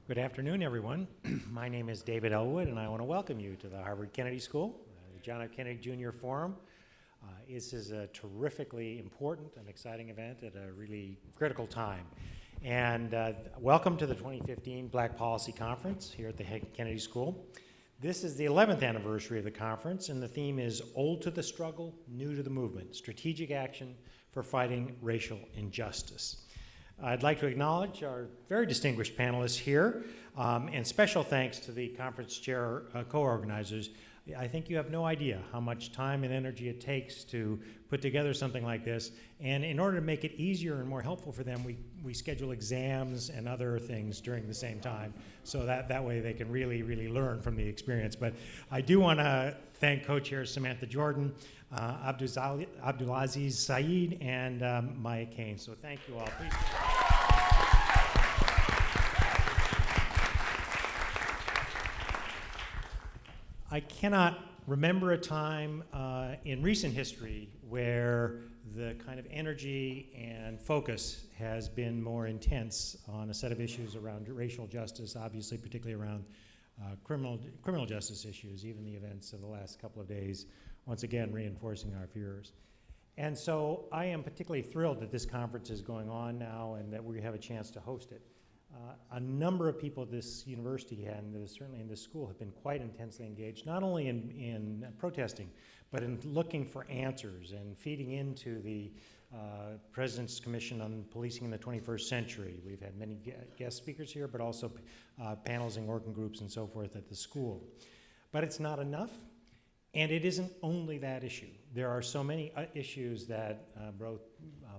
Good afternoon, everyone. My name is David Elwood, and I want to welcome you to the Harvard Kennedy School, the John F. Kennedy Jr. Forum. This is a terrifically important and exciting event at a really critical time. And welcome to the 2015 Black Policy Conference here at the Kennedy School. This is the 11th anniversary of the conference, and the theme is Old to the Struggle, New to the Movement, Strategic Action for Fighting Racial Injustice. I'd like to acknowledge our very distinguished panelists here, and special thanks to the conference chair co-organizers. I think you have no idea how much time and energy it takes to put together something like this, and in order to make it easier and more helpful for them, we schedule exams and other things during the same time, so that way they can really learn from the experience. But I do want to thank co-chairs Samantha Jordan, Abdulaziz Saeed, and Maya Kane. So thank you all. Please. I cannot remember a time in recent history where the kind of energy and focus has been more intense on a set of issues around racial justice, obviously particularly around criminal justice issues, even the events of the last couple of days, once again reinforcing our fears. And so I am particularly thrilled that this conference is going on now and that we have a chance to host it. A number of people at this university and certainly in this school have been quite intensely engaged, not only in protesting, but in looking for answers and feeding into the President's Commission on Policing in the 21st Century. We've had many guest speakers here, but also panels and working groups and so forth at the school. But it's not enough, and it isn't only that issue. There are so many issues that both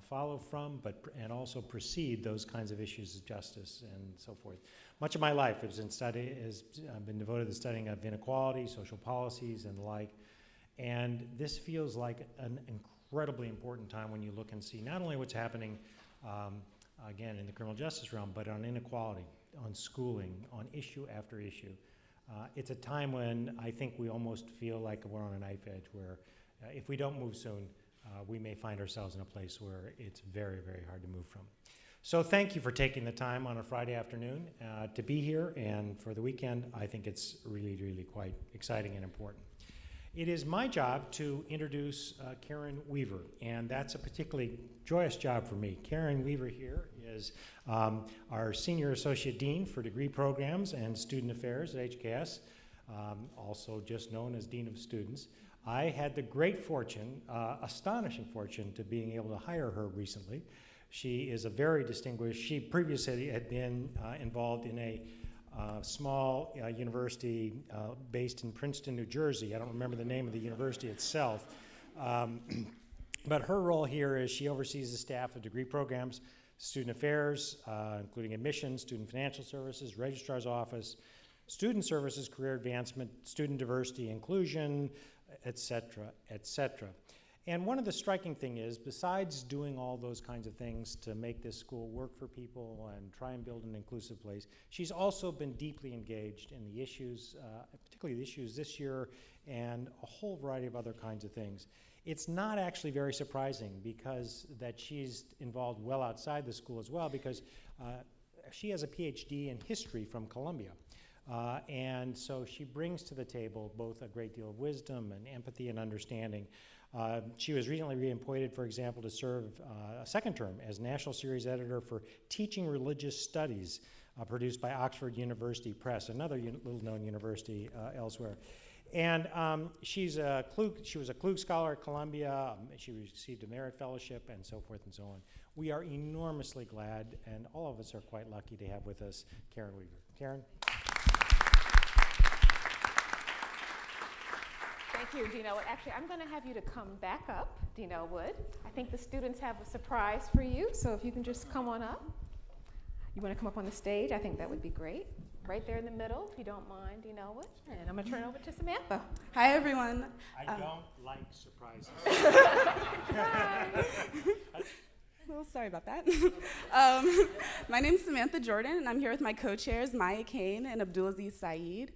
follow from and also precede those kinds of issues of justice and so forth. Much of my life has been devoted to studying of inequality, social policies, and the like. And this feels like an incredibly important time when you look and see not only what's happening, again, in the criminal justice realm, but on inequality, on schooling, on issue after issue. It's a time when I think we almost feel like we're on a knife edge where if we don't move soon, we may find ourselves in a place where it's very hard to move from. So thank you for taking the time on a Friday afternoon to be here, and for the weekend, I think it's really quite exciting and important. It is my job to introduce Karen Weaver, and that's a particularly joyous job for me. Karen Weaver here is our Senior Associate Dean for Degree Programs and Student Affairs at HKS, also just known as Dean of Students. I had the great fortune, astonishing fortune, to being able to hire her recently. She is a very distinguished, she previously had been involved in a small university based in Princeton, New Jersey. I don't remember the name of the university itself. But her role here is she oversees the staff of degree programs, student affairs, including admissions, student financial services, registrar's office, student services, career advancement, student diversity, inclusion, et cetera. And one of the striking things is, besides doing all those kinds of things to make this school work for people and try and build an inclusive place, she's also been deeply engaged in the issues, particularly the issues this year, and a whole variety of other kinds of things. It's not actually very surprising because that she's involved well outside the school as well, because she has a PhD in history from Columbia. And so she brings to the table both a great deal of wisdom and empathy and understanding. She was recently reappointed, for example, to serve a second term as National Series Editor for Teaching Religious Studies, produced by Oxford University Press, another little-known university elsewhere. And she was a Klug Scholar at Columbia. She received a Merit Fellowship and so forth and so on. We are enormously glad, and all of us are quite lucky to have with us Karen Weaver. Karen? Thank you, Dean Elwood. Actually, I'm going to have you to come back up, Dean Elwood. I think the students have a surprise for you, so if you can just come on up. You want to come up on the stage? I think that would be great. Right there in the middle, if you don't mind, Dean Elwood. And I'm going to turn it over to Samantha. Hi, everyone. I don't like surprises. Well, sorry about that. My name is Samantha Jordan, and I'm here with my co-chairs, Maya Kane and Abdulaziz Saeed.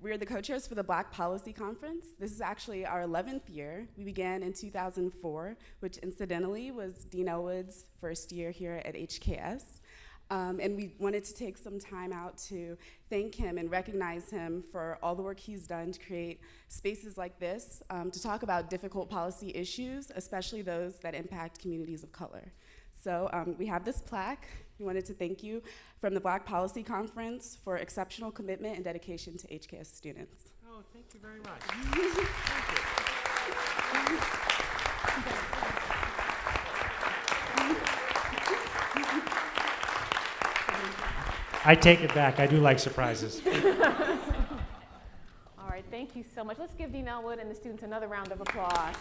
We're the co-chairs for the Black Policy Conference. This is actually our 11th year. We began in 2004, which incidentally was Dean Elwood's first year here at HKS. And we wanted to take some time out to thank him and recognize him for all the work he's done to create spaces like this to talk about difficult policy issues, especially those that impact communities of color. So we have this plaque. We wanted to thank you from the Black Policy Conference for exceptional commitment and dedication to HKS students. Oh, thank you very much. Thank you. I take it back. I do like surprises. All right, thank you so much. Let's give Dean Elwood and the students another round of applause.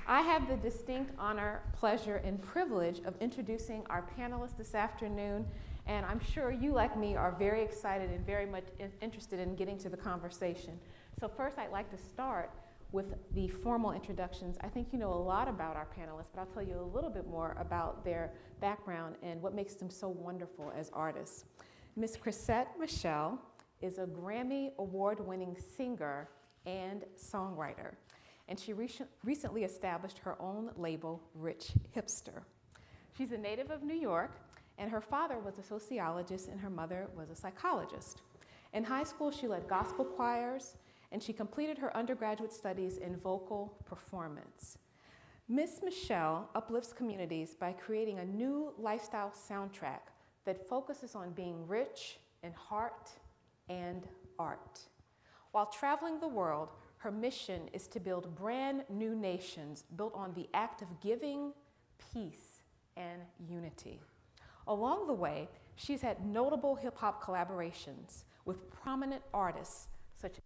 I have the distinct honor, pleasure, and privilege of introducing our panelists this afternoon, and I'm sure you, like me, are very excited and very much interested in getting to the conversation. So first, I'd like to start with the formal introductions. I think you know a lot about our panelists, but I'll tell you a little bit more about their background and what makes them so wonderful as artists. Ms. Chrisette Michele is a Grammy award-winning singer and songwriter, and she recently established her own label, Rich Hipster. She's a native of New York, and her father was a sociologist and her mother was a psychologist. In high school, she led gospel choirs, and she completed her undergraduate studies in vocal performance. Ms. Michelle uplifts communities by creating a new lifestyle soundtrack that focuses on being rich in heart and art. While traveling the world, her mission is to build brand new nations built on the act of giving, peace, and unity. Along the way, she's had notable hip-hop collaborations with prominent artists such as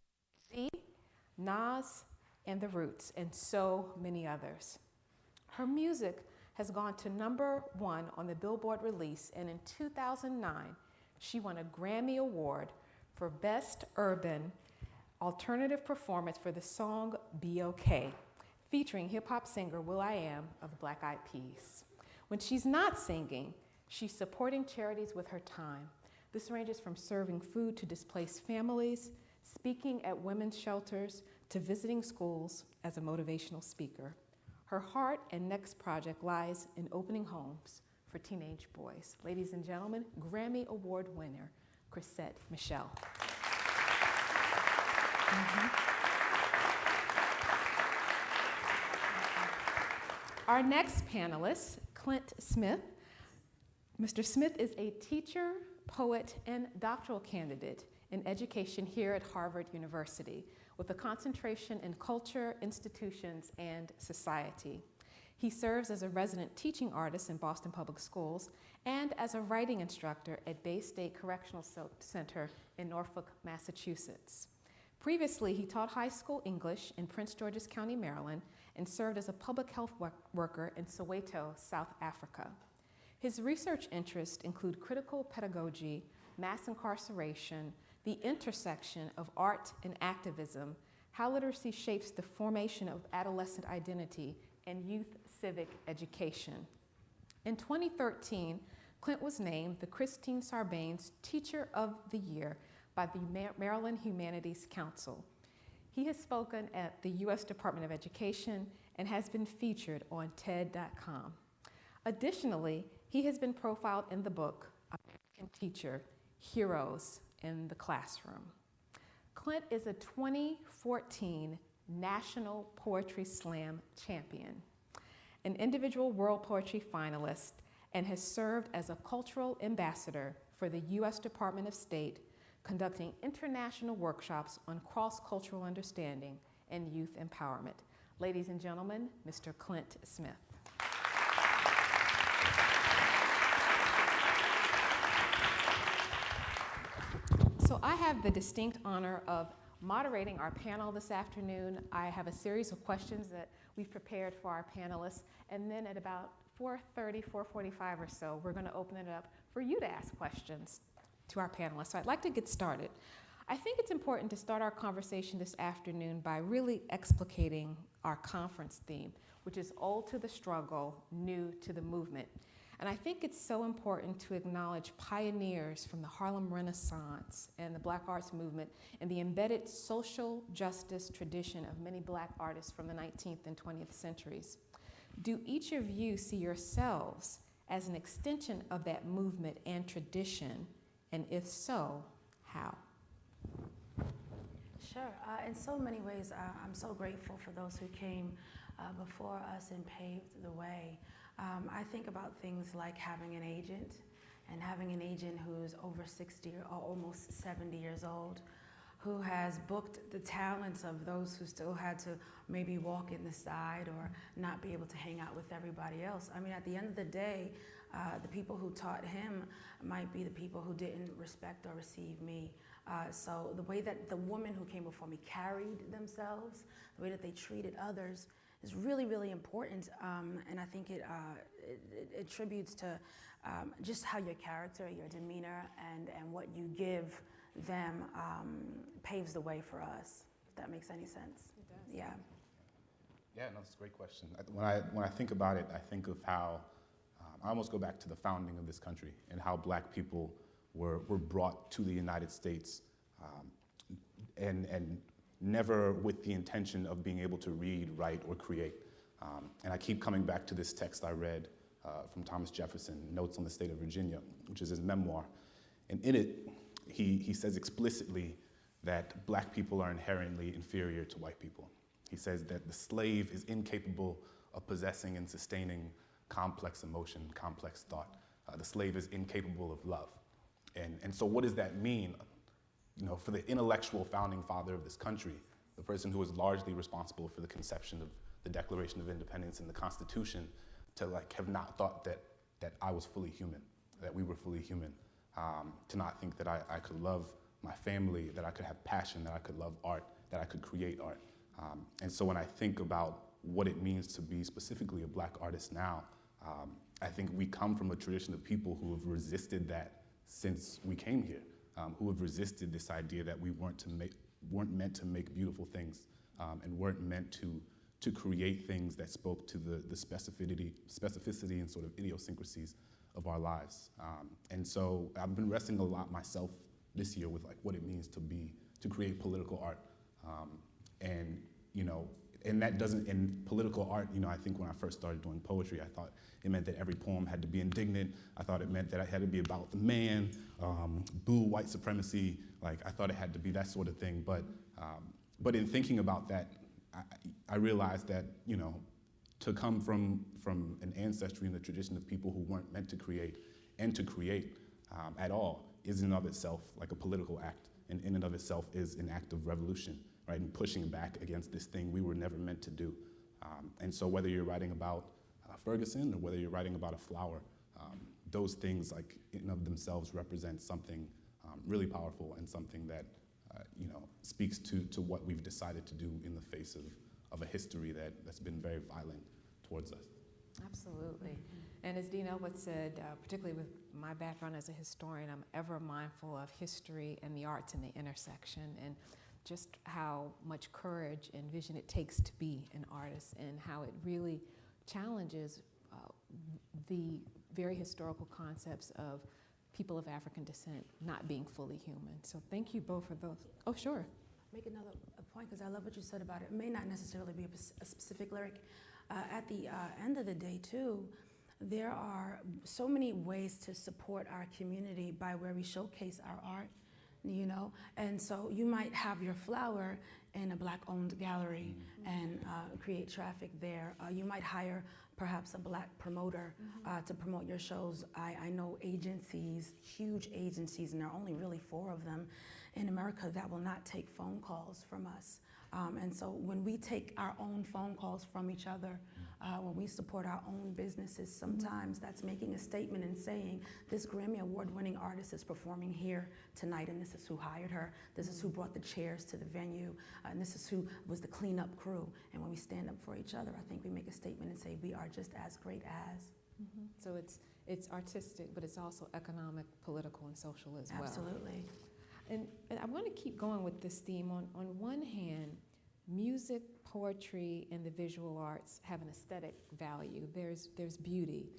Nas, and The Roots, and so many others. Her music has gone to #1 on the Billboard release, and in 2009, she won a Grammy Award for Best Urban Alternative Performance for the song Be Okay, featuring hip-hop singer will.i.am of the Black Eyed Peas. When she's not singing, she's supporting charities with her time. This ranges from serving food to displaced families, speaking at women's shelters, to visiting schools as a motivational speaker. Her heart and next project lies in opening homes for teenage boys. Ladies and gentlemen, Grammy Award winner, Chrisette Michele. Our next panelist, Clint Smith. Mr. Smith is a teacher, poet, and doctoral candidate in education here at Harvard University, with a concentration in culture, institutions, and society. He serves as a resident teaching artist in Boston Public Schools and as a writing instructor at Bay State Correctional Center in Norfolk, Massachusetts. Previously, he taught high school English in Prince George's County, Maryland, and served as a public health worker in Soweto, South Africa. His research interests include critical pedagogy, mass incarceration, the intersection of art and activism, how literacy shapes the formation of adolescent identity, and youth civic education. In 2013, Clint was named the Christine Sarbanes Teacher of the Year by the Maryland Humanities Council. He has spoken at the U.S. Department of Education and has been featured on TED.com. Additionally, he has been profiled in the book, American Teacher, Heroes in the Classroom. Clint is a 2014 National Poetry Slam champion, an individual World Poetry finalist, and has served as a cultural ambassador for the U.S. Department of State, conducting international workshops on cross-cultural understanding and youth empowerment. Ladies and gentlemen, Mr. Clint Smith. So I have the distinct honor of moderating our panel this afternoon. I have a series of questions that we've prepared for our panelists, and then at about 4:30, 4:45 or so, we're going to open it up for you to ask questions to our panelists. So I'd like to get started. I think it's important to start our conversation this afternoon by really explicating our conference theme, which is old to the struggle, new to the movement. And I think it's so important to acknowledge pioneers from the Harlem Renaissance and the Black arts movement and the embedded social justice tradition of many Black artists from the 19th and 20th centuries. Do each of you see yourselves as an extension of that movement and tradition? And if so, how? Sure. In so many ways, I'm so grateful for those who came before us and paved the way. I think about things like having an agent, and having an agent who's over 60 or almost 70 years old, who has booked the talents of those who still had to maybe walk in the side or not be able to hang out with everybody else. I mean, at the end of the day, the people who taught him might be the people who didn't respect or receive me. So the way that the women who came before me carried themselves, the way that they treated others, is really, really important. And I think it attributes to just how your character, your demeanor, and what you give them paves the way for us, if that makes any sense. It does. Yeah. Yeah, no, that's a great question. When I think about it, I think of how, I almost go back to the founding of this country and how black people were brought to the United States and never with the intention of being able to read, write, or create. And I keep coming back to this text I read from Thomas Jefferson, Notes on the State of Virginia, which is his memoir. And in it, he says explicitly that black people are inherently inferior to white people. He says that the slave is incapable of possessing and sustaining complex emotion, complex thought. The slave is incapable of love. And so what does that mean? You know, for the intellectual founding father of this country, the person who was largely responsible for the conception of the Declaration of Independence and the Constitution, to have not thought that I was fully human, that we were fully human, to not think that I could love my family, that I could have passion, that I could love art, that I could create art. And so when I think about what it means to be specifically a black artist now, I think we come from a tradition of people who have resisted that since we came here, who have resisted this idea that we weren't meant to make beautiful things, and weren't meant to create things that spoke to the specificity and sort of idiosyncrasies of our lives. And so I've been wrestling a lot myself this year with what it means to create political art. And that doesn't, in political art, I think when I first started doing poetry, I thought it meant that every poem had to be indignant. I thought it meant that it had to be about the man, boo white supremacy. I thought it had to be that sort of thing. But in thinking about that, I realized that, to come from an ancestry and the tradition of people who weren't meant to create and to create at all is in and of itself like a political act, and in and of itself is an act of revolution, right? And pushing back against this thing we were never meant to do. And so whether you're writing about Ferguson or whether you're writing about a flower, those things in and of themselves represent something really powerful and something that speaks to what we've decided to do in the face of a history that's been very violent towards us. Absolutely. And as Dean Elwood said, particularly with my background as a historian, I'm ever mindful of history and the arts and the intersection, and just how much courage and vision it takes to be an artist, and how it really challenges the very historical concepts of people of African descent not being fully human. So thank you both for those. Oh, sure. Make another point, because I love what you said about it. It may not necessarily be a specific lyric. At the end of the day, too, there are so many ways to support our community by where we showcase our art, and so you might have your flower in a black-owned gallery and create traffic there. You might hire perhaps a black promoter to promote your shows. I know agencies, huge agencies, and there are only really 4 of them in America that will not take phone calls from us. And so when we take our own phone calls from each other, when we support our own businesses, sometimes that's making a statement and saying, this Grammy Award-winning artist is performing here tonight, and this is who hired her, this is who brought the chairs to the venue, and this is who was the cleanup crew. And when we stand up for each other, I think we make a statement and say, we are just as great as. So it's artistic, but it's also economic, political, and social as well. Absolutely. And I want to keep going with this theme. On one hand, music, poetry, and the visual arts have an aesthetic value. There's beauty.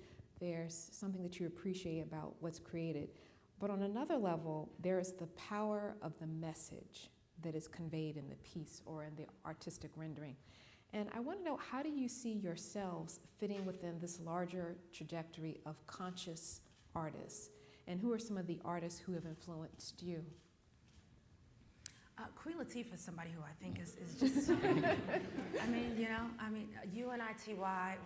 There's something that you appreciate about what's created. But on another level, there is the power of the message that is conveyed in the piece or in the artistic rendering. And I want to know, how do you see yourselves fitting within this larger trajectory of conscious artists? And who are some of the artists who have influenced you? Queen Latifah is somebody who I think is just, UNITY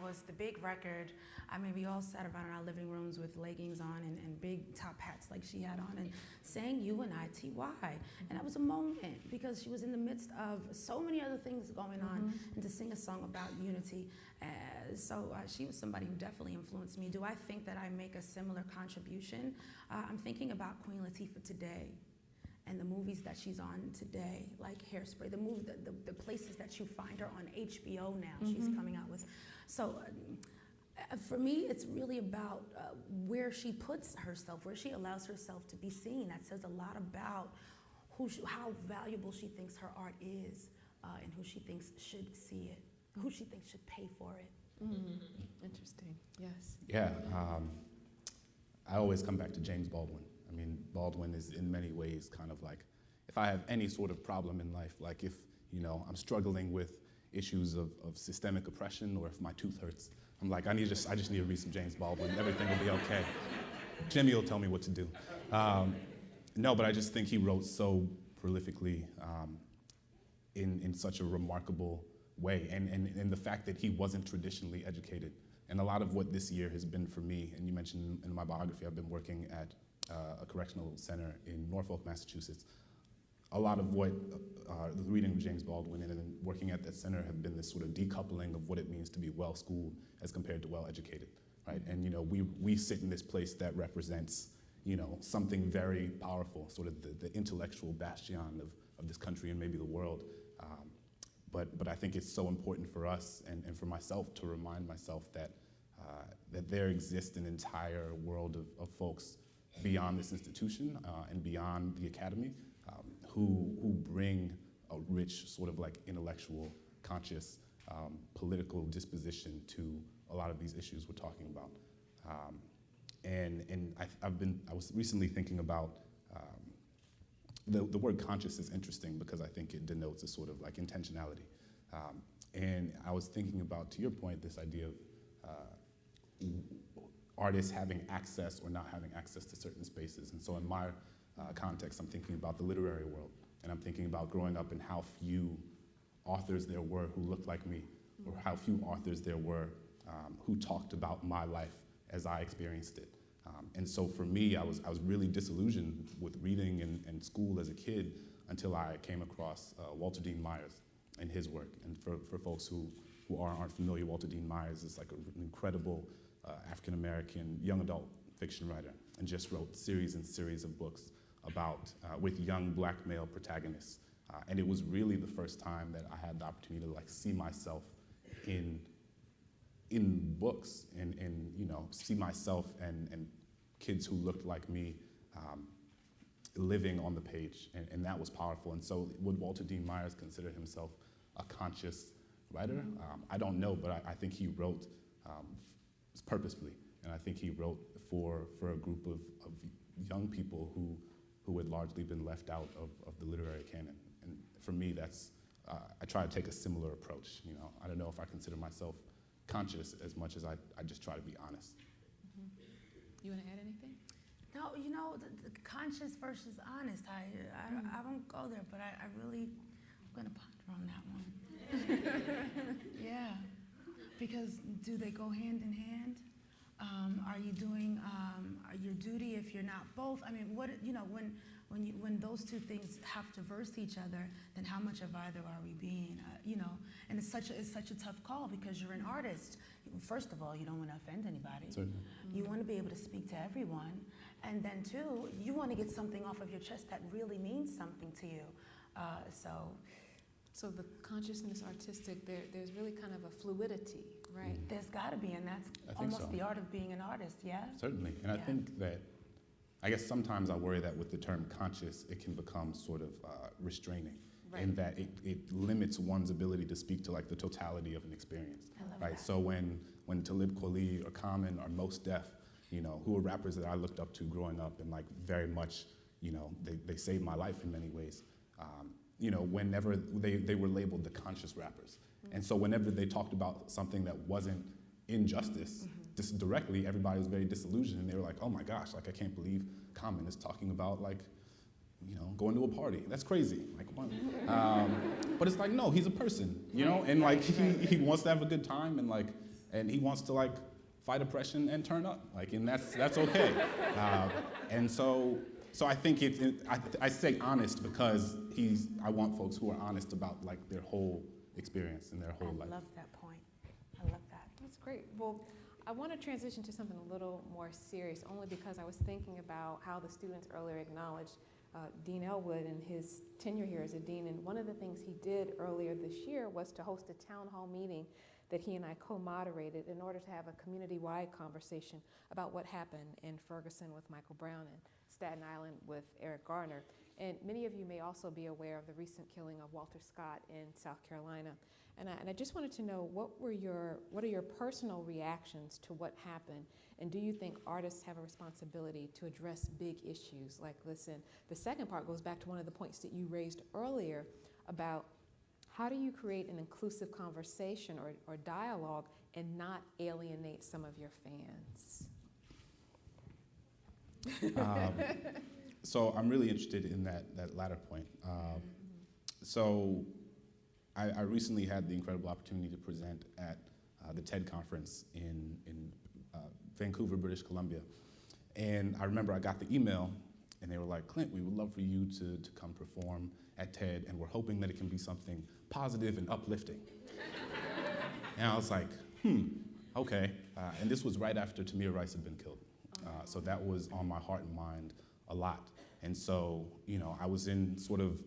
was the big record. I mean, we all sat around in our living rooms with leggings on and big top hats like she had on and sang UNITY. And that was a moment because she was in the midst of so many other things going on, and to sing a song about unity. So she was somebody who definitely influenced me. Do I think that I make a similar contribution? I'm thinking about Queen Latifah today, and the movies that she's on today, like Hairspray, the places that you find her on HBO now, she's coming out with. So for me, it's really about where she puts herself, where she allows herself to be seen. That says a lot about how valuable she thinks her art is, and who she thinks should see it, who she thinks should pay for it. Interesting, yes. Yeah, I always come back to James Baldwin. I mean, Baldwin is in many ways kind of like, if I have any sort of problem in life, like if, I'm struggling with issues of systemic oppression, or if my tooth hurts, I'm like, I just need to read some James Baldwin, everything will be okay. Jimmy will tell me what to do. No, but I just think he wrote so prolifically in such a remarkable way, and the fact that he wasn't traditionally educated. And a lot of what this year has been for me, and you mentioned in my biography, I've been working at a correctional center in Norfolk, Massachusetts. A lot of what the reading of James Baldwin and then working at that center have been this sort of decoupling of what it means to be well-schooled as compared to well-educated, right? And we sit in this place that represents something very powerful, sort of the intellectual bastion of this country and maybe the world. But I think it's so important for us and for myself to remind myself that there exists an entire world of folks beyond this institution and beyond the academy who bring a rich sort of like intellectual, conscious, political disposition to a lot of these issues we're talking about. I was recently thinking about the word conscious is interesting because I think it denotes a sort of like intentionality. And I was thinking about, to your point, this idea of artists having access or not having access to certain spaces. And so in my context, I'm thinking about the literary world. And I'm thinking about growing up and how few authors there were who looked like me, or how few authors there were who talked about my life as I experienced it. And so for me, I was really disillusioned with reading and school as a kid until I came across Walter Dean Myers and his work. And for folks who aren't familiar, Walter Dean Myers is like an incredible African-American young adult fiction writer, and just wrote series and series of books about with young black male protagonists. And it was really the first time that I had the opportunity to like see myself in books and see myself and kids who looked like me living on the page, and that was powerful. And so would Walter Dean Myers consider himself a conscious writer? I don't know, but I think he wrote purposefully, and I think he wrote for a group of young people who had largely been left out of the literary canon. And for me, that's I try to take a similar approach. I don't know if I consider myself conscious as much as I just try to be honest. You want to add anything? No, the conscious versus honest, I won't go there, but I really, I'm going to ponder on that one. Yeah, because do they go hand in hand? Are you doing your duty if you're not both? I mean, when those two things have to verse each other, then how much of either are we being? And it's such a tough call because you're an artist. First of all, you don't want to offend anybody. Certainly. You want to be able to speak to everyone, and then two, you want to get something off of your chest that really means something to you. So the consciousness artistic, there's really kind of a fluidity, right? There's got to be, and that's almost so. The art of being an artist, yeah? Certainly, and I think that, I guess sometimes I worry that with the term conscious, it can become sort of restraining, right. In that it limits one's ability to speak to like the totality of an experience, right? That. So when Talib Kweli or Common or Mos Def, who are rappers that I looked up to growing up and like very much, they saved my life in many ways. Whenever they were labeled the conscious rappers. And so whenever they talked about something that wasn't injustice, just directly, everybody was very disillusioned, and they were like, oh my gosh, like I can't believe Common is talking about like, you know, going to a party. That's crazy. Like, what? But it's like, no, he's a person, you know, and like he wants to have a good time, and he wants to like fight oppression and turn up, like, and that's okay. And so I think I say honest because I want folks who are honest about like their whole experience and their whole life. I love that point. I love that. That's great. Well, I want to transition to something a little more serious, only because I was thinking about how the students earlier acknowledged Dean Elwood and his tenure here as a dean. And one of the things he did earlier this year was to host a town hall meeting that he and I co-moderated in order to have a community-wide conversation about what happened in Ferguson with Michael Brown and Staten Island with Eric Garner. And many of you may also be aware of the recent killing of Walter Scott in South Carolina. And I just wanted to know, what are your personal reactions to what happened? And do you think artists have a responsibility to address big issues? Like, listen, the second part goes back to one of the points that you raised earlier about how do you create an inclusive conversation or dialogue and not alienate some of your fans? So I'm really interested in that latter point. So I recently had the incredible opportunity to present at the TED conference in Vancouver, British Columbia. And I remember I got the email, and they were like, Clint, we would love for you to come perform at TED, and we're hoping that it can be something positive and uplifting. And I was like, okay. And this was right after Tamir Rice had been killed. So that was on my heart and mind a lot. And so, you know, I was in sort of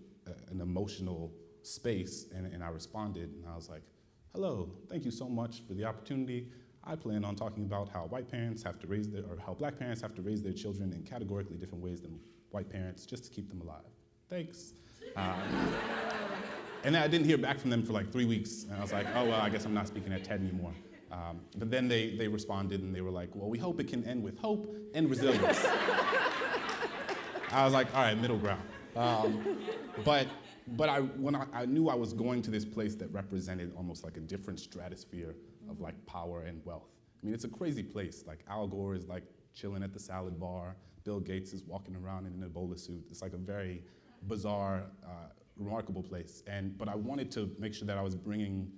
an emotional space, and I responded, and I was like, hello, thank you so much for the opportunity. I plan on talking about how white parents have to how black parents have to raise their children in categorically different ways than white parents just to keep them alive. Thanks. And then I didn't hear back from them for like 3 weeks, and I was like, oh, well, I guess I'm not speaking at TED anymore. But then they responded, and they were like, well, we hope it can end with hope and resilience. I was like, all right, middle ground. But when I knew I was going to this place that represented almost like a different stratosphere of like power and wealth. I mean, it's a crazy place. Like Al Gore is like chilling at the salad bar. Bill Gates is walking around in an Ebola suit. It's like a very bizarre, remarkable place. But I wanted to make sure that I was bringing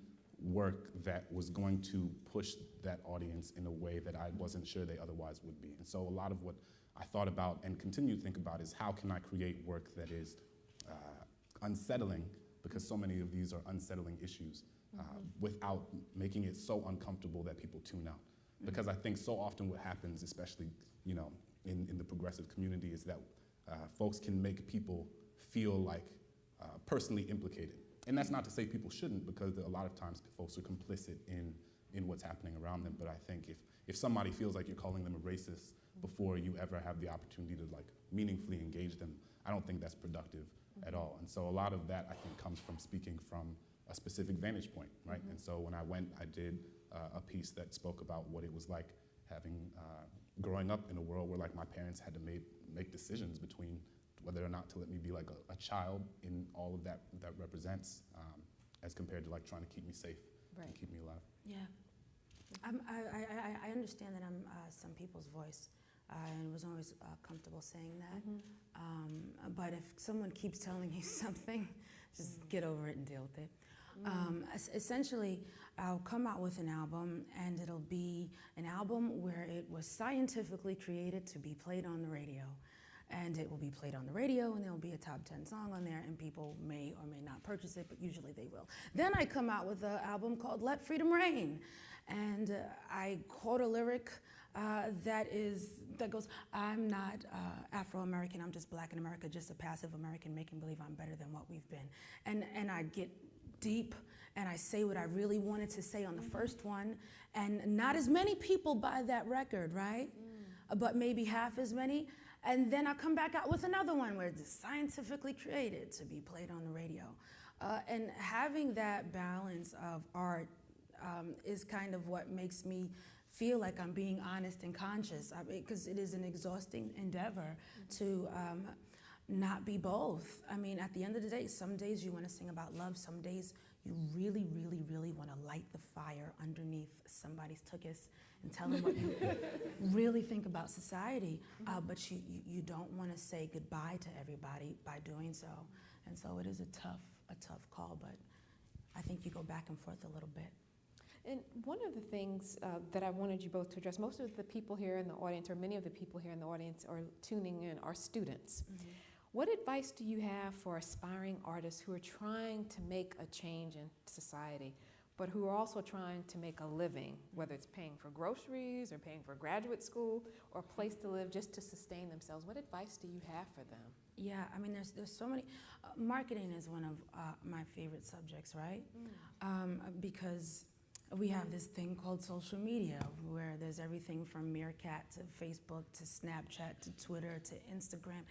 work that was going to push that audience in a way that I wasn't sure they otherwise would be. And so a lot of what I thought about and continue to think about is how can I create work that is unsettling, because so many of these are unsettling issues, without making it so uncomfortable that people tune out. Because I think so often what happens, especially, you know, in the progressive community, is that folks can make people feel like personally implicated. And that's not to say people shouldn't, because a lot of times folks are complicit in what's happening around them. But I think if somebody feels like you're calling them a racist before you ever have the opportunity to like meaningfully engage them, I don't think that's productive at all. And so a lot of that, I think, comes from speaking from a specific vantage point, right? And so when I went, I did a piece that spoke about what it was like having, growing up in a world where like my parents had to make decisions between whether or not to let me be like a child in all of that represents, as compared to like trying to keep me safe and keep me alive. Yeah. I understand that I'm some people's voice, and was always comfortable saying that. But if someone keeps telling you something, just get over it and deal with it. Essentially, I'll come out with an album, and it'll be an album where it was scientifically created to be played on the radio. And it will be played on the radio, and there will be a top 10 song on there, and people may or may not purchase it, but usually they will. Then I come out with an album called Let Freedom Reign, and I quote a lyric that goes, I'm not Afro-American, I'm just black in America, just a passive American making believe I'm better than what we've been. And I get deep, and I say what I really wanted to say on the first one, and not as many people buy that record, right? But maybe half as many. And then I'll come back out with another one where it's scientifically created to be played on the radio. And having that balance of art is kind of what makes me feel like I'm being honest and conscious, because it is an exhausting endeavor to not be both. I mean, at the end of the day, some days you want to sing about love, some days you really, really, really want to light the fire underneath somebody's tuchus and tell them what you really think about society, but you don't want to say goodbye to everybody by doing so. And so it is a tough call, but I think you go back and forth a little bit. And one of the things that I wanted you both to address, most of the people here in the audience, or many of the people here in the audience are tuning in, are students. Mm-hmm. What advice do you have for aspiring artists who are trying to make a change in society, but who are also trying to make a living, whether it's paying for groceries or paying for graduate school or a place to live just to sustain themselves? What advice do you have for them? Yeah, I mean, there's so many. Marketing is one of my favorite subjects, right? Because we have this thing called social media where there's everything from Meerkat to Facebook to Snapchat to Twitter to Instagram,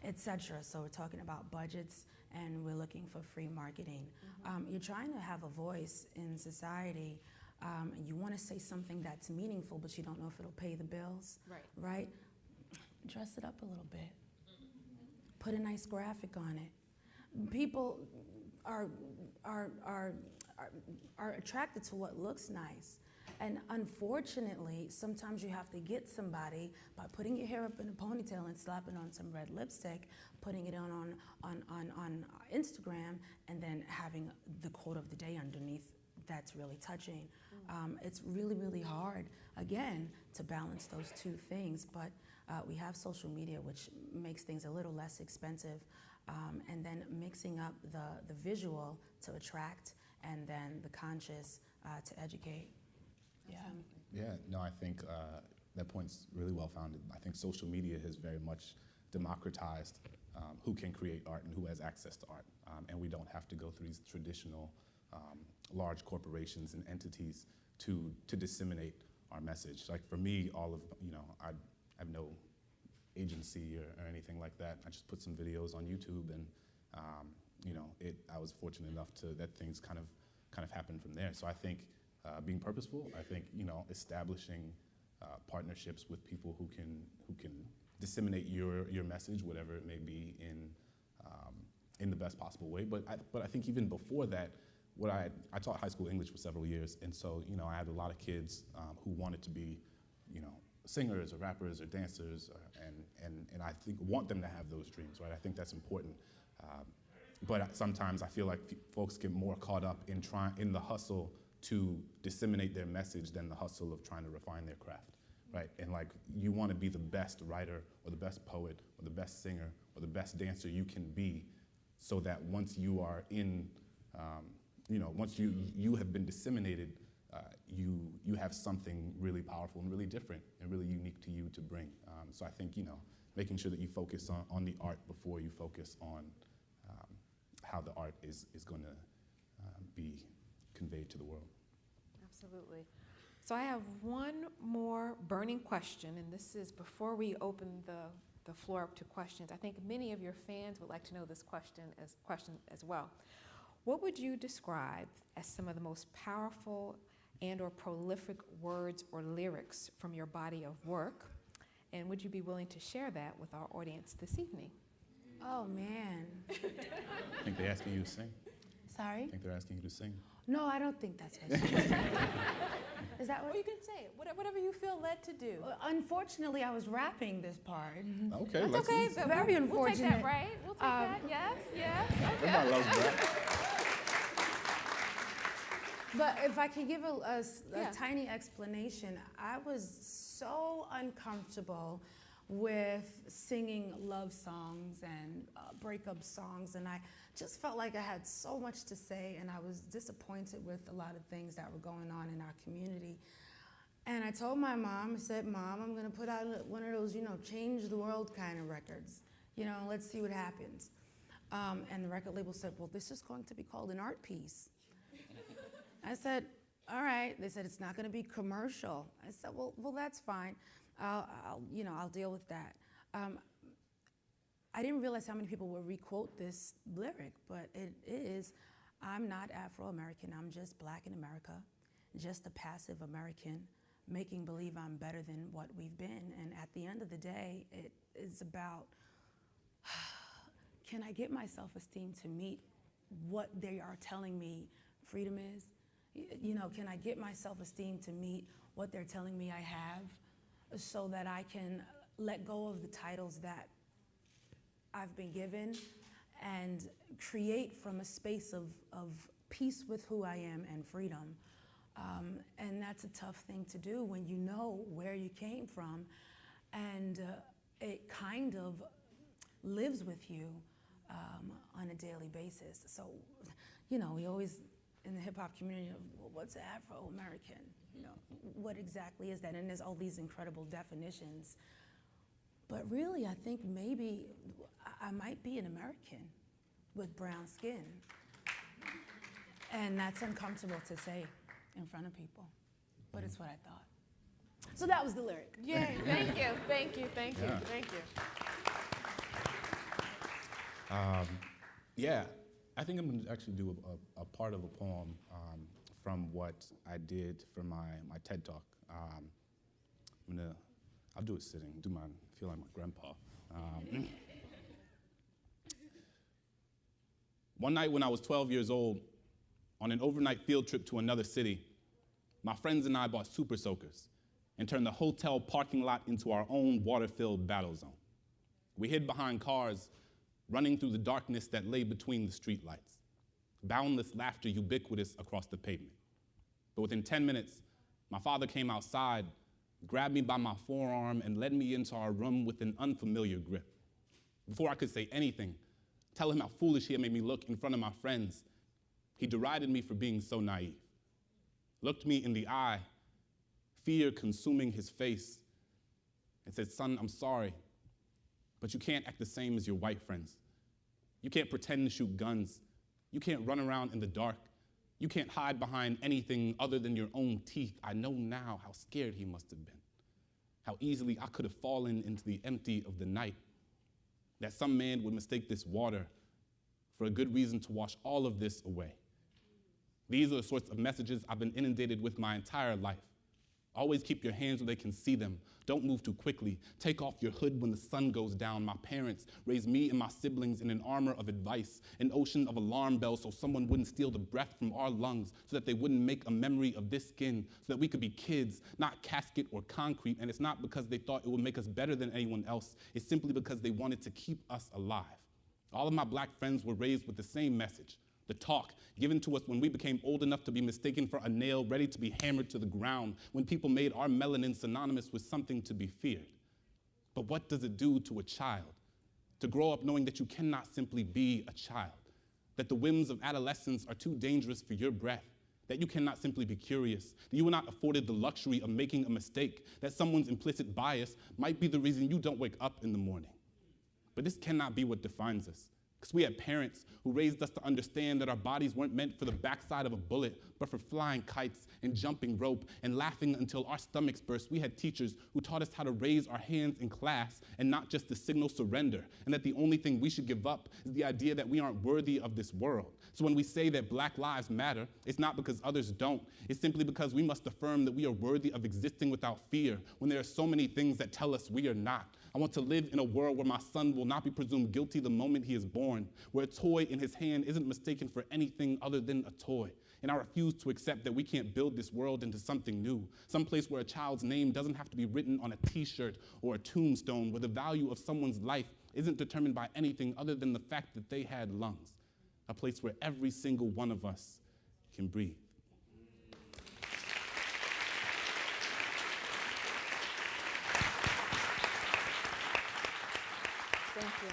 etc. So we're talking about budgets and we're looking for free marketing. You're trying to have a voice in society and you want to say something that's meaningful, but you don't know if it'll pay the bills, right? Dress it up a little bit. Put a nice graphic on it. People are attracted to what looks nice. And unfortunately, sometimes you have to get somebody by putting your hair up in a ponytail and slapping on some red lipstick, putting it on Instagram, and then having the quote of the day underneath that's really touching. It's really, really hard, again, to balance those two things. But we have social media, which makes things a little less expensive, and then mixing up the visual to attract and then the conscious to educate. Yeah, no, I think that point's really well founded. I think social media has very much democratized who can create art and who has access to art. And we don't have to go through these traditional large corporations and entities to disseminate our message. Like for me, all of, I have no agency or anything like that. I just put some videos on YouTube and, I was fortunate enough that things kind of happened from there. So I think being purposeful, I think, establishing partnerships with people who can disseminate your message, whatever it may be, in the best possible way. But I think even before that, I taught high school English for several years, and so I had a lot of kids who wanted to be, singers or rappers or dancers, and I think want them to have those dreams, right? I think that's important. But sometimes I feel like folks get more caught up in the hustle to disseminate their message than the hustle of trying to refine their craft, right? And like, you want to be the best writer or the best poet or the best singer or the best dancer you can be, so that once you are in, once you have been disseminated, you have something really powerful and really different and really unique to you to bring. So I think, making sure that you focus on the art before you focus on how the art is going to be conveyed to the world. Absolutely. So I have one more burning question, and this is before we open the floor up to questions. I think many of your fans would like to know this question as well. What would you describe as some of the most powerful and or prolific words or lyrics from your body of work? And would you be willing to share that with our audience this evening? Oh, man. I think they're asking you to sing. Sorry? I think they're asking you to sing. No, I don't think that's what she's saying. Is that what? Or you can say it, whatever you feel led to do. Unfortunately, I was rapping this part. Okay, That's let's okay. listen. Very We'll take unfortunate. that, right? We'll take that. Yes. Okay. Everybody loves rap. But if I could give a Yeah. tiny explanation, I was so uncomfortable with singing love songs and breakup songs, and I just felt like I had so much to say, and I was disappointed with a lot of things that were going on in our community. And I told my mom, I said, Mom, I'm gonna put out one of those, change the world kind of records. Let's see what happens. And the record label said, well, this is going to be called an art piece. I said, all right. They said, it's not gonna be commercial. I said, well, that's fine. I'll deal with that. I didn't realize how many people would requote this lyric, but it is, I'm not Afro-American, I'm just black in America, just a passive American, making believe I'm better than what we've been. And at the end of the day, it is about, can I get my self-esteem to meet what they are telling me freedom is? Can I get my self-esteem to meet what they're telling me I have so that I can let go of the titles that I've been given and create from a space of peace with who I am and freedom. And that's a tough thing to do when you know where you came from, and it kind of lives with you on a daily basis. So, we always, in the hip hop community, well, what's Afro-American? What exactly is that? And there's all these incredible definitions. But really, I think maybe I might be an American with brown skin. And that's uncomfortable to say in front of people, but it's what I thought. So that was the lyric. Yay, thank you, thank you, thank you, Yeah. thank you. Yeah, I think I'm going to actually do a part of a poem from what I did for my TED Talk. I'll do it sitting, feel like my grandpa. One night when I was 12 years old, on an overnight field trip to another city, my friends and I bought super soakers and turned the hotel parking lot into our own water-filled battle zone. We hid behind cars, running through the darkness that lay between the streetlights, boundless laughter ubiquitous across the pavement. But within 10 minutes, my father came outside, grabbed me by my forearm, and led me into our room with an unfamiliar grip. Before I could say anything, tell him how foolish he had made me look in front of my friends, he derided me for being so naive, looked me in the eye, fear consuming his face, and said, "Son, I'm sorry, but you can't act the same as your white friends. You can't pretend to shoot guns. You can't run around in the dark. You can't hide behind anything other than your own teeth." I know now how scared he must have been, how easily I could have fallen into the empty of the night, that some man would mistake this water for a good reason to wash all of this away. These are the sorts of messages I've been inundated with my entire life. Always keep your hands where they can see them. Don't move too quickly. Take off your hood when the sun goes down. My parents raised me and my siblings in an armor of advice, an ocean of alarm bells so someone wouldn't steal the breath from our lungs, so that they wouldn't make a memory of this skin, so that we could be kids, not casket or concrete. And it's not because they thought it would make us better than anyone else. It's simply because they wanted to keep us alive. All of my black friends were raised with the same message. The talk given to us when we became old enough to be mistaken for a nail ready to be hammered to the ground, when people made our melanin synonymous with something to be feared. But what does it do to a child to grow up knowing that you cannot simply be a child, that the whims of adolescence are too dangerous for your breath, that you cannot simply be curious, that you were not afforded the luxury of making a mistake, that someone's implicit bias might be the reason you don't wake up in the morning. But this cannot be what defines us. Because we had parents who raised us to understand that our bodies weren't meant for the backside of a bullet, but for flying kites and jumping rope and laughing until our stomachs burst. We had teachers who taught us how to raise our hands in class and not just to signal surrender, and that the only thing we should give up is the idea that we aren't worthy of this world. So when we say that Black lives matter, it's not because others don't. It's simply because we must affirm that we are worthy of existing without fear when there are so many things that tell us we are not. I want to live in a world where my son will not be presumed guilty the moment he is born, where a toy in his hand isn't mistaken for anything other than a toy. And I refuse to accept that we can't build this world into something new, someplace where a child's name doesn't have to be written on a t-shirt or a tombstone, where the value of someone's life isn't determined by anything other than the fact that they had lungs, a place where every single one of us can breathe. Thank you.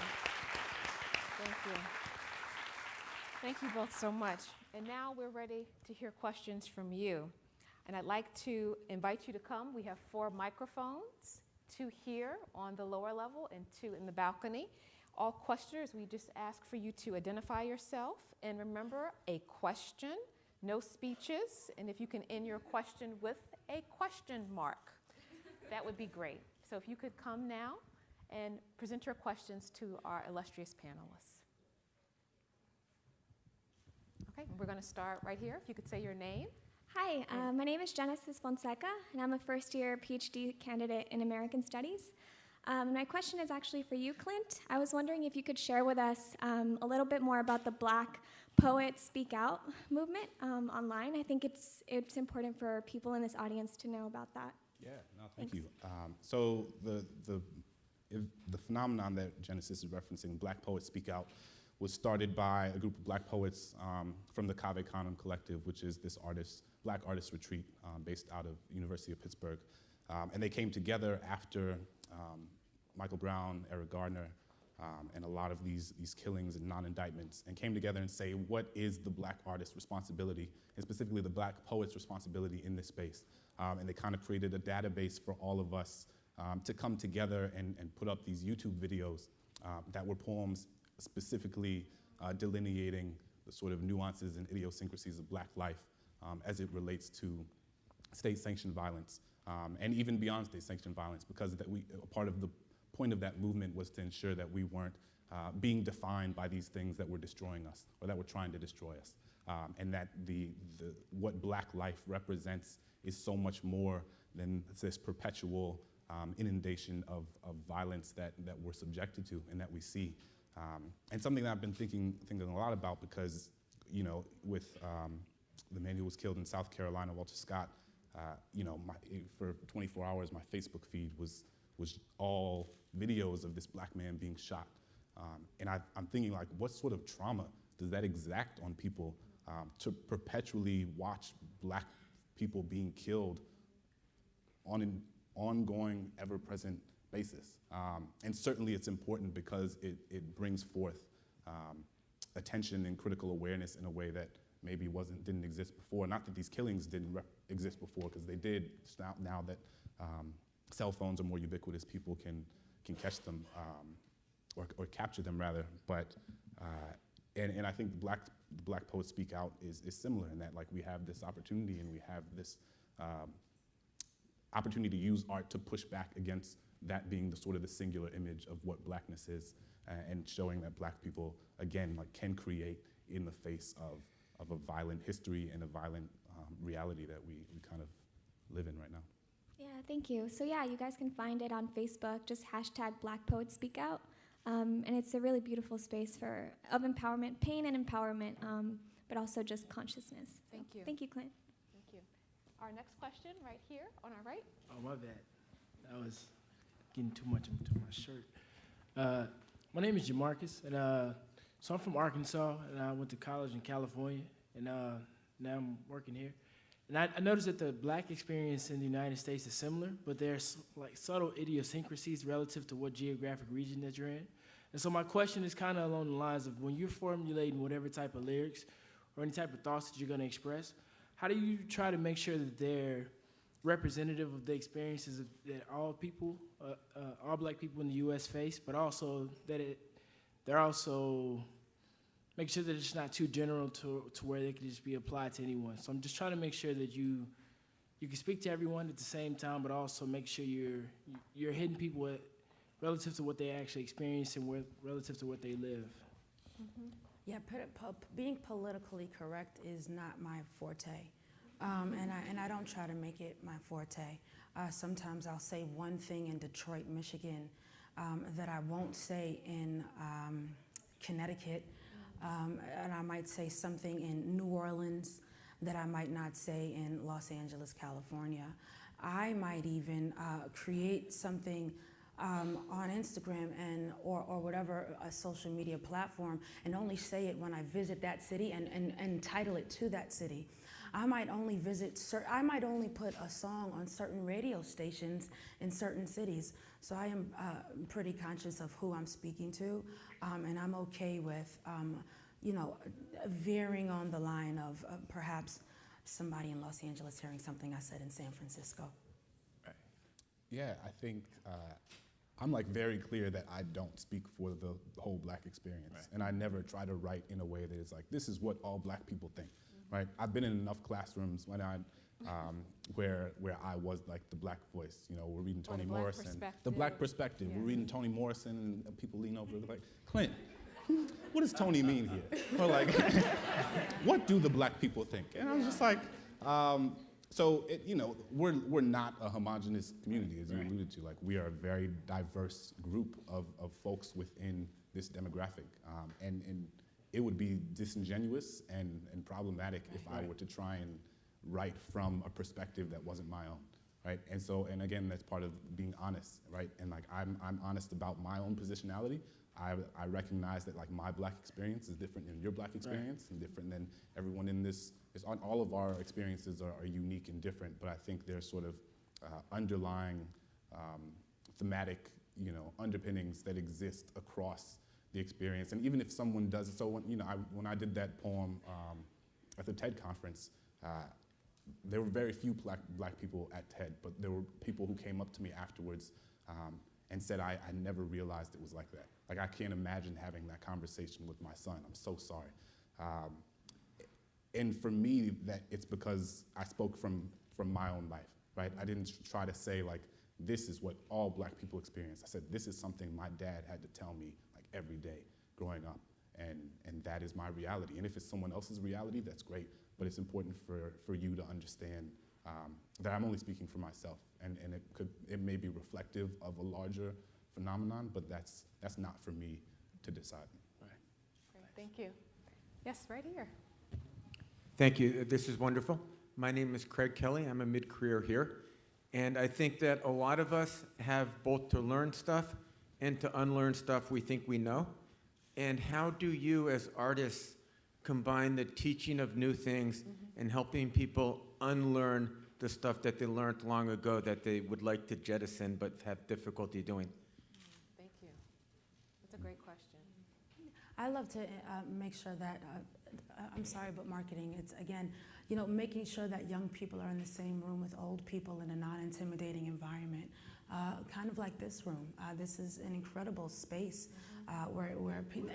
Thank you. Thank you both so much. And now we're ready to hear questions from you. And I'd like to invite you to come. We have 4 microphones, 2 here on the lower level and 2 in the balcony. All questioners, we just ask for you to identify yourself. And remember, a question, no speeches. And if you can end your question with a question mark, that would be great. So if you could come now and present your questions to our illustrious panelists. Okay, we're going to start right here. If you could say your name. Hi, my name is Genesis Fonseca, and I'm a first-year PhD candidate in American Studies. My question is actually for you, Clint. I was wondering if you could share with us a little bit more about the Black Poets Speak Out movement online. I think it's important for people in this audience to know about that. Yeah, no, thank you. So the phenomenon that Genesis is referencing, Black Poets Speak Out, was started by a group of Black poets from the Cave Canem Collective, which is this Black artist retreat based out of University of Pittsburgh. And they came together after Michael Brown, Eric Gardner, and a lot of these killings and non-indictments, and came together and say, what is the Black artist's responsibility, and specifically the Black poet's responsibility in this space? And they kind of created a database for all of us to come together and put up these YouTube videos that were poems specifically delineating the sort of nuances and idiosyncrasies of Black life as it relates to state-sanctioned violence, and even beyond state-sanctioned violence, because a part of the point of that movement was to ensure that we weren't being defined by these things that were destroying us or that were trying to destroy us, and that what Black life represents is so much more than this perpetual inundation of violence that we're subjected to and that we see. And something that I've been thinking a lot about, because, you know, with the man who was killed in South Carolina, Walter Scott, you know, for 24 hours, my Facebook feed was all videos of this Black man being shot. And I'm thinking, like, what sort of trauma does that exact on people to perpetually watch Black people being killed on an ongoing, ever-present basis? And certainly it's important because it brings forth attention and critical awareness in a way that maybe didn't exist before. Not that these killings didn't exist before, because they did. Now that cell phones are more ubiquitous, people can catch them or capture them rather. But and I think the Black Poets Speak Out is similar in that, like, we have this opportunity and we have this opportunity to use art to push back against that being the singular image of what Blackness is, and showing that Black people, again, like, can create in the face of a violent history and a violent reality that we kind of live in right now. Yeah, thank you. So yeah, you guys can find it on Facebook, just hashtag Black Poets Speak Out. And it's a really beautiful space of empowerment, pain and empowerment, but also just consciousness. Thank you. Thank you, Clint. Thank you. Our next question right here on our right. Oh, my bad. I was getting too much into my shirt. My name is Jamarcus, and so I'm from Arkansas, and I went to college in California, and now I'm working here. And I noticed that the Black experience in the United States is similar, but there's like subtle idiosyncrasies relative to what geographic region that you're in. And so my question is kind of along the lines of, when you're formulating whatever type of lyrics or any type of thoughts that you're going to express, how do you try to make sure that they're representative of the experiences that all people, all Black people in the U.S. face, but also that they're also make sure that it's not too general to where they can just be applied to anyone. So I'm just trying to make sure that you can speak to everyone at the same time, but also make sure you're hitting people relative to what they actually experience and relative to what they live. Mm-hmm. Yeah, being politically correct is not my forte, and I don't try to make it my forte. Sometimes I'll say one thing in Detroit, Michigan, that I won't say in Connecticut. And I might say something in New Orleans that I might not say in Los Angeles, California. I might even create something on Instagram or whatever a social media platform, and only say it when I visit that city and title it to that city. I might only put a song on certain radio stations in certain cities. So I am pretty conscious of who I'm speaking to, and I'm okay with, veering on the line of perhaps somebody in Los Angeles hearing something I said in San Francisco. Right. Yeah, I think I'm like very clear that I don't speak for the whole Black experience, right. And I never try to write in a way that is like, this is what all Black people think. Right, I've been in enough classrooms when where I was like the Black voice. You know, we're reading Toni Morrison, the Black perspective. Yeah. We're reading Toni Morrison, and people lean over like, Clint, what does Toni mean here? Or like, what do the Black people think? And I was just like, So, we're not a homogenous community, as you alluded to. Like, we are a very diverse group of folks within this demographic. And it would be disingenuous and problematic if I were to try and write from a perspective that wasn't my own, right? And again, that's part of being honest, right? And like, I'm honest about my own positionality. I recognize that like my Black experience is different than your Black experience, and different than everyone in this. All of our experiences are unique and different, but I think there's sort of underlying thematic, underpinnings that exist across the experience. And even if someone does it, so when I did that poem at the TED conference, there were very few black people at TED, but there were people who came up to me afterwards and said, I never realized it was like that. Like, I can't imagine having that conversation with my son. I'm so sorry. And for me, that it's because I spoke from my own life, right? I didn't try to say, like, this is what all Black people experience. I said, this is something my dad had to tell me, like, every day growing up. And that is my reality. And if it's someone else's reality, that's great. But it's important for you to understand that I'm only speaking for myself. And it may be reflective of a larger phenomenon, but that's not for me to decide. Great, thank you. Yes, right here. Thank you. This is wonderful. My name is Craig Kelly. I'm a mid-career here. And I think that a lot of us have both to learn stuff and to unlearn stuff we think we know. And how do you, as artists, combine the teaching of new things and helping people unlearn the stuff that they learned long ago that they would like to jettison but have difficulty doing? Thank you. That's a great question. I love to make sure that, I'm sorry, but marketing, it's again, making sure that young people are in the same room with old people in a non-intimidating environment, kind of like this room. This is an incredible space where people...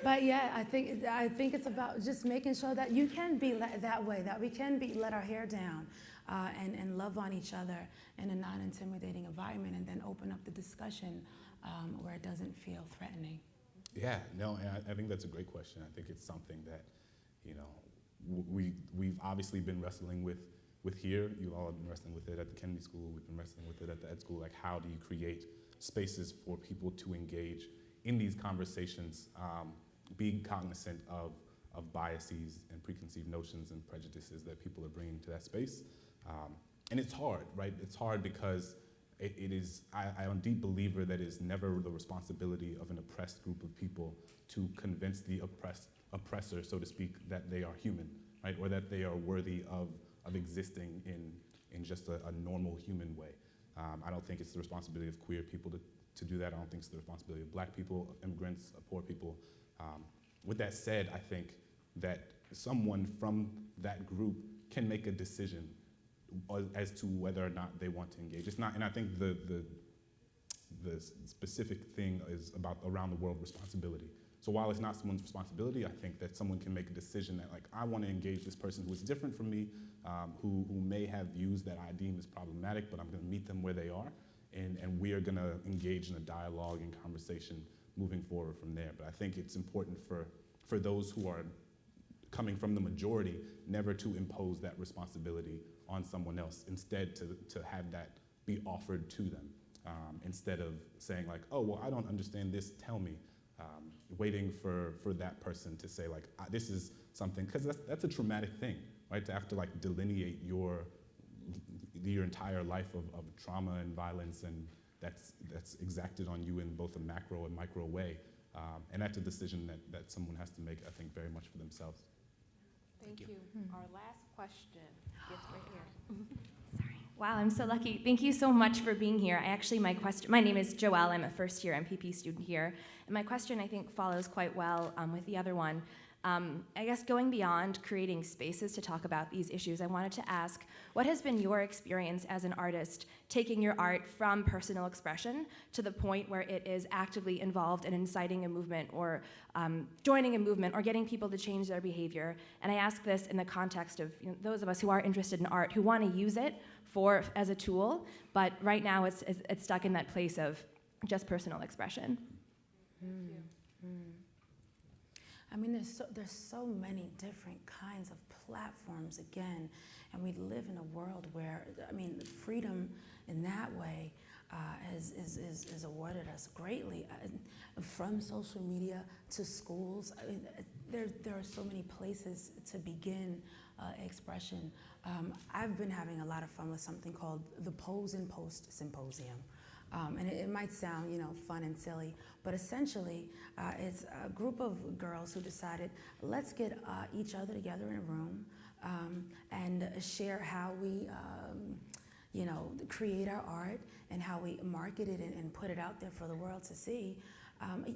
But yeah, I think it's about just making sure that you can be that way, that we can let our hair down and love on each other in a non-intimidating environment, and then open up the discussion where it doesn't feel threatening. Yeah, no, and I think that's a great question. I think it's something that, we've obviously been wrestling with here. You all have been wrestling with it at the Kennedy School. We've been wrestling with it at the Ed School. Like, how do you create spaces for people to engage in these conversations, being cognizant of biases and preconceived notions and prejudices that people are bringing to that space. And it's hard, right? It's hard because I'm a deep believer that it's never the responsibility of an oppressed group of people to convince the oppressor, so to speak, that they are human, right? Or that they are worthy of existing in just a normal human way. I don't think it's the responsibility of queer people to do that. I don't think it's the responsibility of Black people, immigrants, poor people. With that said, I think that someone from that group can make a decision as to whether or not they want to engage. It's not, and I think the specific thing is about around the world responsibility. So while it's not someone's responsibility, I think that someone can make a decision that, like, I want to engage this person who is different from me, who may have views that I deem as problematic, but I'm going to meet them where they are, and we are going to engage in a dialogue and conversation moving forward from there. But I think it's important for those who are coming from the majority never to impose that responsibility on someone else, instead to have that be offered to them, instead of saying, like, oh, well, I don't understand this, tell me. Waiting for that person to say, like, this is something, because that's a traumatic thing, right? To have to, like, delineate your entire life of trauma and violence, and that's exacted on you in both a macro and micro way. And that's a decision that someone has to make, I think, very much for themselves. Thank you. Our last question. Yes, right here. Sorry. Wow, I'm so lucky. Thank you so much for being here. My name is Joelle. I'm a first-year MPP student here. And my question, I think, follows quite well with the other one. I guess going beyond creating spaces to talk about these issues, I wanted to ask, what has been your experience as an artist taking your art from personal expression to the point where it is actively involved in inciting a movement or joining a movement or getting people to change their behavior? And I ask this in the context of those of us who are interested in art, who want to use it as a tool, but right now it's stuck in that place of just personal expression. I mean, there's so many different kinds of platforms again, and we live in a world where, I mean, freedom in that way is awarded us greatly, from social media to schools. I mean, there are so many places to begin expression. I've been having a lot of fun with something called the Pose and Post Symposium. And it might sound, fun and silly, but essentially it's a group of girls who decided, let's get each other together in a room and share how we, create our art and how we market it and put it out there for the world to see.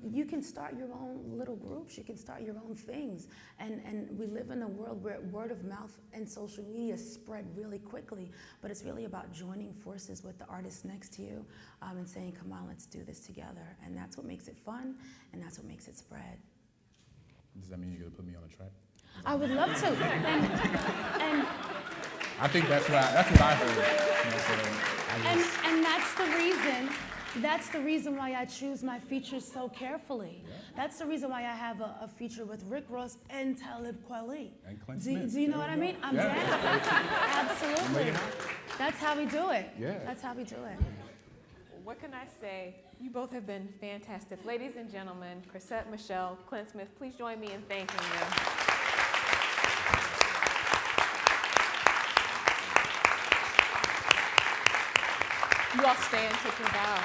You can start your own little groups, you can start your own things. And we live in a world where word of mouth and social media spread really quickly, but it's really about joining forces with the artists next to you and saying, come on, let's do this together. And that's what makes it fun, and that's what makes it spread. Does that mean you're gonna put me on the track? I would love to. And I think that's what I heard. And that's the reason why I choose my features so carefully. Yeah. That's the reason why I have a feature with Rick Ross and Talib Kweli. And Clint Smith. Do you know what I mean? I'm down. Absolutely. That's how we do it. Yeah. That's how we do it. What can I say? You both have been fantastic. Ladies and gentlemen, Chrisette Michelle, Clint Smith, please join me in thanking them. You all stand, take your bow.